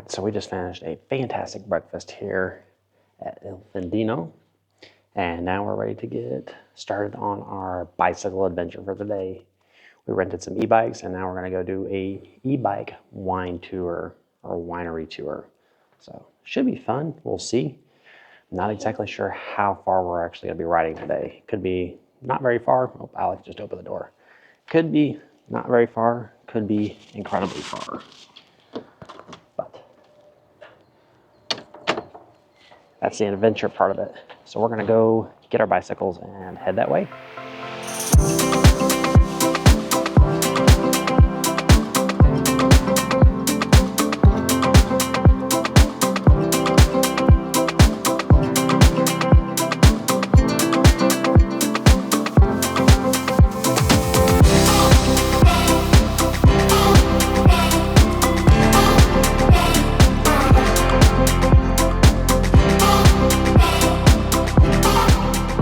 right, so we just finished a fantastic breakfast here at Il Fendino, and now we're ready to get started on our bicycle adventure for the day. We rented some e-bikes, and now we're going to go do a e-bike wine tour or winery tour. So should be fun. We'll see. Not exactly sure how far we're actually going to be riding today. Could be not very far. Oh, Alex just opened the door. Could be not very far. Could be incredibly far. But that's the adventure part of it. So we're going to go get our bicycles and head that way.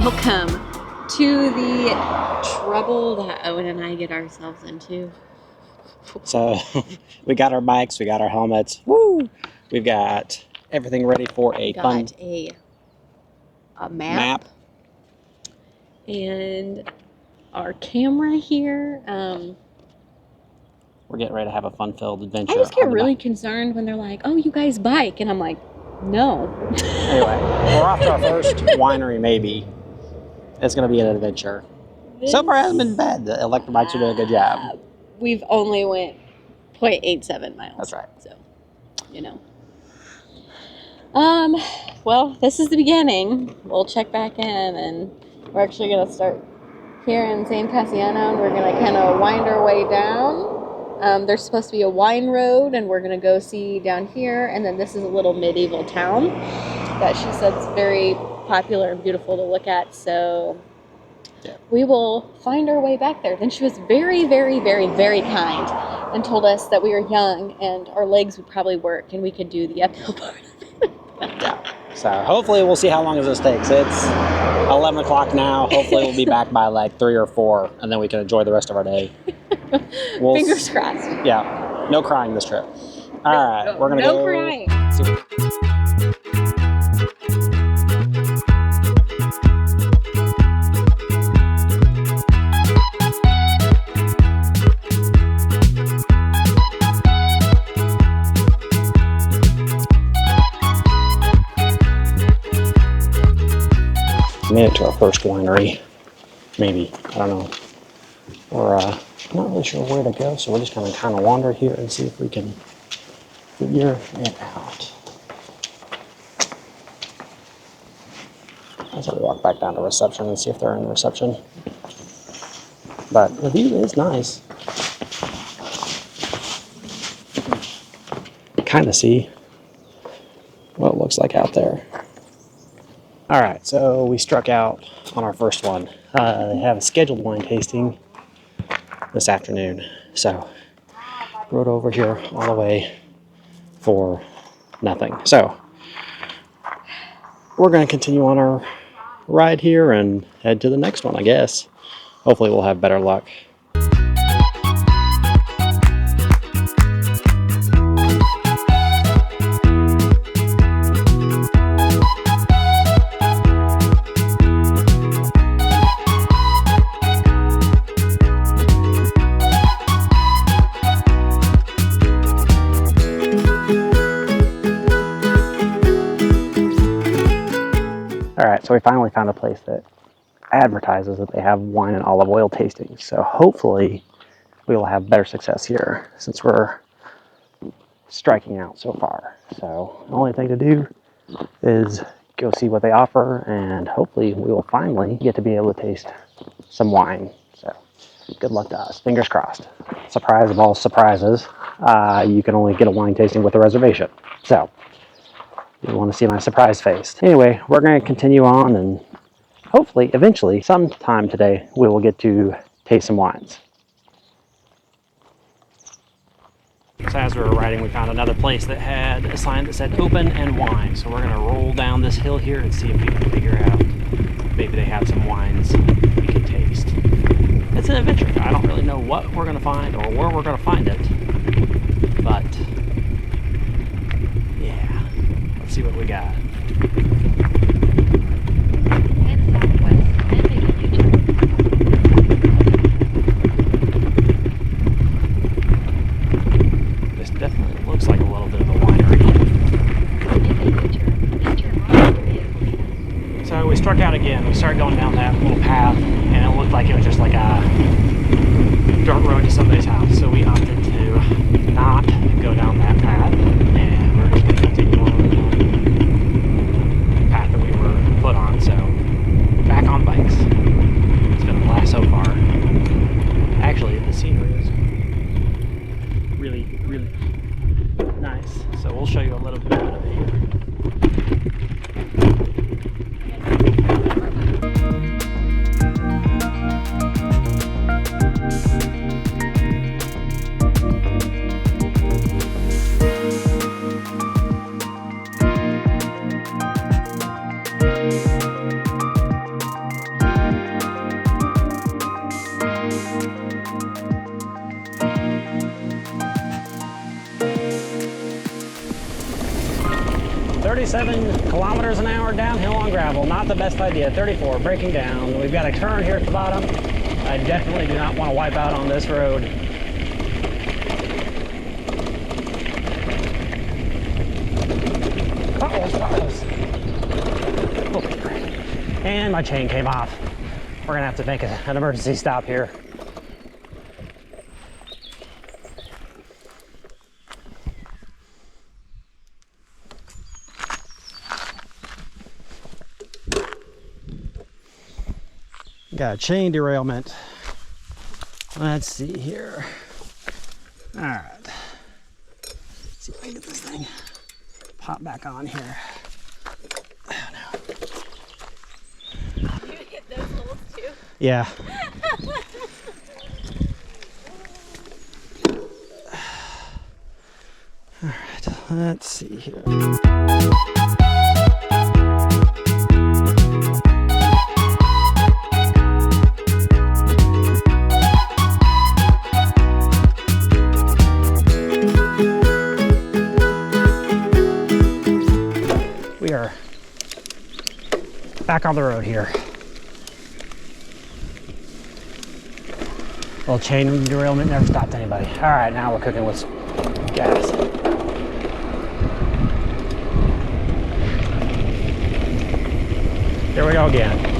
Welcome to the trouble that Owen and I get ourselves into. So we got our bikes, we got our helmets, woo! We've got everything ready for a fun a map and our camera here. We're getting ready to have a fun-filled adventure. I just get really concerned when they're like, "Oh, you guys bike," and I'm like, "No." Anyway, we're off to our first winery. Maybe it's going to be an adventure. So far, it hasn't been bad. The electric bikes are doing a good job. We've only went 0.87 miles. That's right. So, you know. Well, this is the beginning. We'll check back in, and we're actually going to start here in San Cassiano, and we're going to kind of wind our way down. There's supposed to be a wine road, and we're going to go see down here, and then this is a little medieval town that she said is very popular and beautiful to look at, so yeah. We will find our way back there. Then she was very, very, very, very kind and told us that we were young and our legs would probably work and we could do the uphill part of it. Yeah. So hopefully we'll see how long this takes. It's 11 o'clock now. Hopefully we'll be back by like 3 or 4, and then we can enjoy the rest of our day. Fingers crossed. Yeah. No crying this trip. All right. We're going to go. No crying. Made it to our first winery, maybe, I don't know. We're not really sure where to go, so we're just gonna kind of wander here and see if we can figure it out. As we walk back down to reception and see if they're in reception. But the view is nice. Kind of see what it looks like out there. All right, so we struck out on our first one. They have a scheduled wine tasting this afternoon. So rode over here all the way for nothing. So we're going to continue on our ride here and head to the next one, I guess. Hopefully we'll have better luck. All right, so we finally found a place that advertises that they have wine and olive oil tastings. So hopefully we will have better success here since we're striking out so far. So the only thing to do is go see what they offer, and hopefully we will finally get to be able to taste some wine. So good luck to us. Fingers crossed. Surprise of all surprises, you can only get a wine tasting with a reservation. So you want to see my surprise face. Anyway, we're going to continue on, and hopefully, eventually, sometime today, we will get to taste some wines. So as we were riding, we found another place that had a sign that said open and wine. So we're going to roll down this hill here and see if we can figure out maybe they have some wines we can taste. It's an adventure. I don't really know what we're going to find or where we're going to find it, but see what we got. Head southwest and make a U-turn. This definitely looks like a little bit of a winery. Make a U-turn. Then turn right for Vieja. So we struck out again. We started going down that little path, and it looked like it was just like a dirt road to somebody's house. So we opted to not go down that path, and we're just going to continue on the path that we were put on. So back on bikes. It's been a blast so far. Actually, the scenery is really, really nice. So we'll show you a little bit of it here. 37 kilometers an hour downhill on gravel. Not the best idea. 34, breaking down. We've got a turn here at the bottom. I definitely do not want to wipe out on this road. And my chain came off. We're gonna have to make an emergency stop here. Got a chain derailment. Let's see here. All right. Let's see if I can get this thing pop back on here. Oh no. You hit those holes too? Yeah. All right. Let's see here. We are back on the road here. Little chain derailment never stopped anybody. All right, now we're cooking with gas. Here we go again.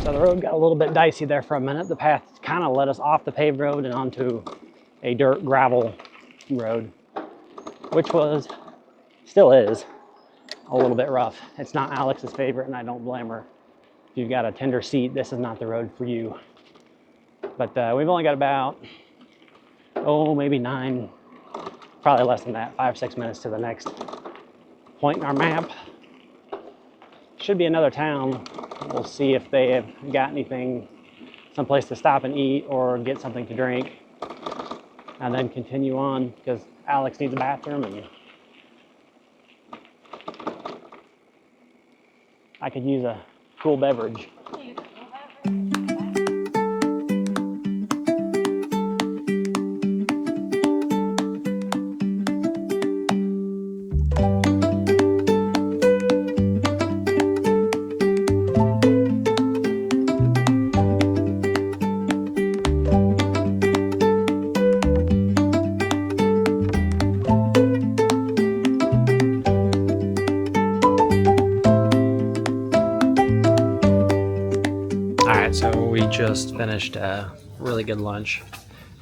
The road got a little bit dicey there for a minute. The path kind of led us off the paved road and onto a dirt gravel road, which still is a little bit rough. It's not Alex's favorite, and I don't blame her. If you've got a tender seat, this is not the road for you. But we've only got about, maybe 9, probably less than that, 5-6 minutes to the next point in our map. Should be another town. We'll see if they have got anything, someplace to stop and eat or get something to drink, and then continue on because Alex needs a bathroom and I could use a cool beverage. So we just finished a really good lunch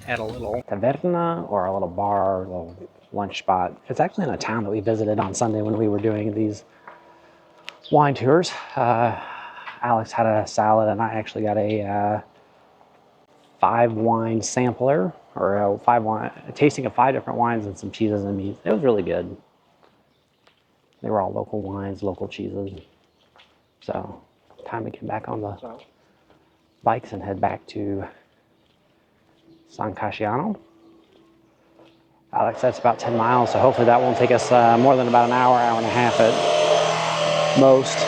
at a little taverna, or a little bar, a little lunch spot. It's actually in a town that we visited on Sunday when we were doing these wine tours. Alex had a salad and I actually got a 5-wine sampler, or a tasting of 5 different wines and some cheeses and meats. It was really good. They were all local wines, local cheeses. So time to get back on the bikes and head back to San Casciano. Alex said it's about 10 miles, so hopefully that won't take us more than about an hour, hour and a half at most.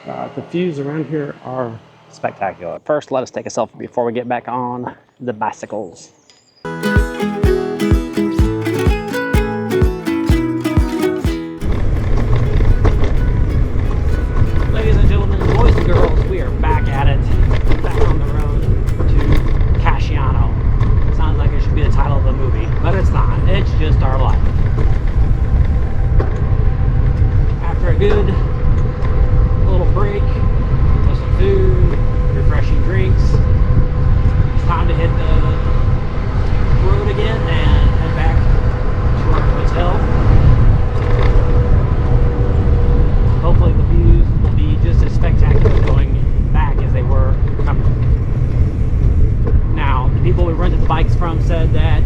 The views around here are spectacular. First, let us take a selfie before we get back on the bicycles. Ladies and gentlemen, boys and girls, we are back at it. Back on the road to Casciano. Sounds like it should be the title of the movie, but it's not. It's just our life. After a good little break with some food, refreshing drinks, it's time to hit the road again and head back to our hotel. Hopefully the views will be just as spectacular going back as they were coming. Now, the people we rented the bikes from said that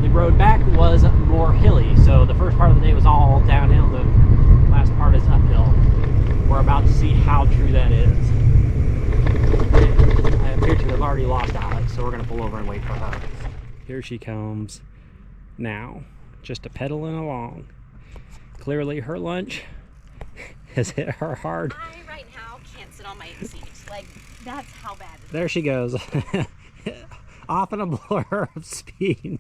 the road back was more hilly, so the first part of the day was all downhill, the last part is uphill. We're about to see how true that is. I appear to have already lost Alex, so we're going to pull over and wait for her. Here she comes now, just a pedaling along. Clearly her lunch has hit her hard. I right now can't sit on my seat. Like, that's how bad it is. There she goes. Off in a blur of speed.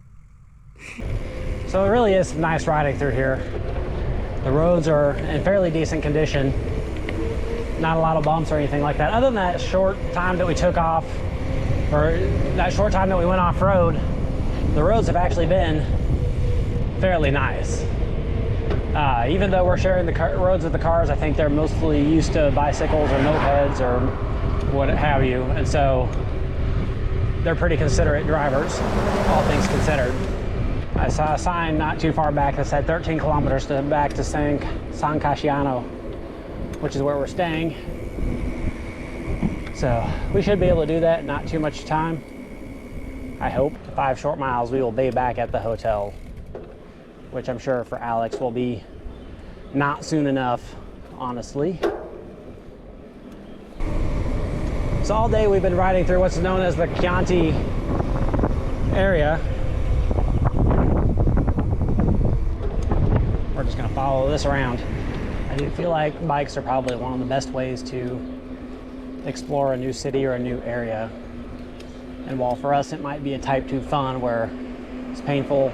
So it really is nice riding through here. The roads are in fairly decent condition. Not a lot of bumps or anything like that. Other than that short time that we took off, or that short time that we went off-road, the roads have actually been fairly nice. Even though we're sharing the roads with the cars, I think they're mostly used to bicycles or mopeds or what have you. And so they're pretty considerate drivers, all things considered. I saw a sign not too far back that said 13 kilometers back to San Casciano, which is where we're staying. So we should be able to do that in not too much time. I hope. 5 short miles, we will be back at the hotel, which I'm sure for Alex will be not soon enough, honestly. So all day we've been riding through what's known as the Chianti area. We're just gonna follow this around. I do feel like bikes are probably one of the best ways to explore a new city or a new area. And while for us it might be a type 2 fun where it's painful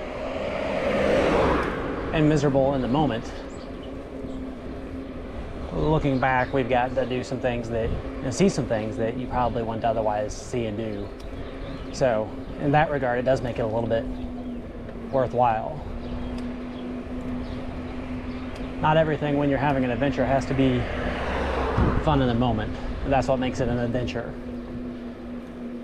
and miserable in the moment, looking back, we've got to do some things that, and see some things that you probably wouldn't otherwise see and do. So in that regard, it does make it a little bit worthwhile. Not everything when you're having an adventure has to be fun in the moment. And that's what makes it an adventure.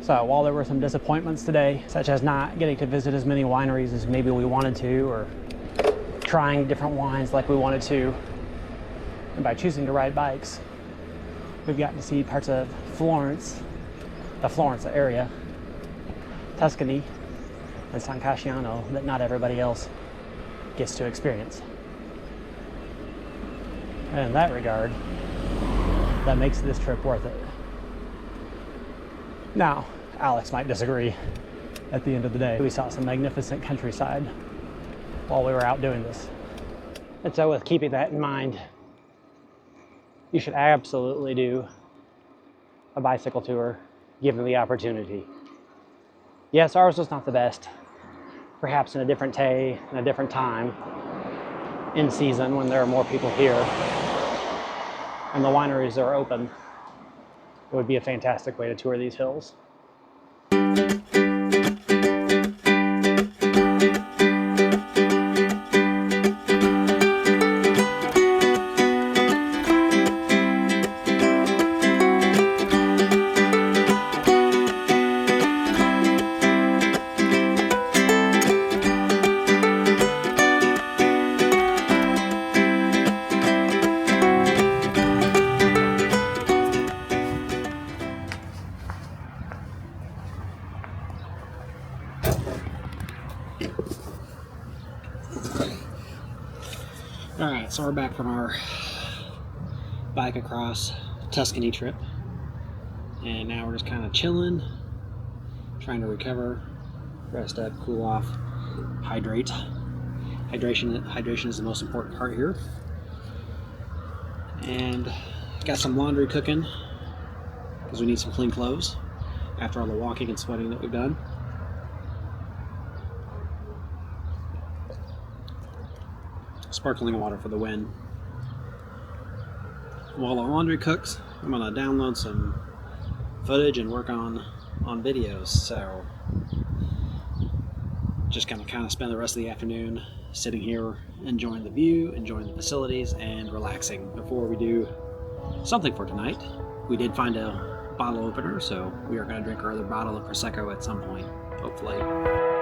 So while there were some disappointments today, such as not getting to visit as many wineries as maybe we wanted to, or trying different wines like we wanted to, and by choosing to ride bikes, we've gotten to see parts of Florence, the Florence area, Tuscany, and San Casciano that not everybody else gets to experience. And in that regard, that makes this trip worth it. Now, Alex might disagree. At the end of the day, we saw some magnificent countryside while we were out doing this. And so with keeping that in mind, you should absolutely do a bicycle tour given the opportunity. Yes, ours was not the best. Perhaps in a different day, in a different time, in season when there are more people here and the wineries are open, it would be a fantastic way to tour these hills. Alright, so we're back from our bike across Tuscany trip, and now we're just kind of chilling, trying to recover, rest up, cool off, hydrate. Hydration is the most important part here. And got some laundry cooking because we need some clean clothes after all the walking and sweating that we've done. Sparkling water for the win. While the laundry cooks, I'm gonna download some footage and work on videos. So just gonna kind of spend the rest of the afternoon sitting here, enjoying the view, enjoying the facilities, and relaxing before we do something for tonight. We did find a bottle opener, so we are going to drink our other bottle of Prosecco at some point, hopefully.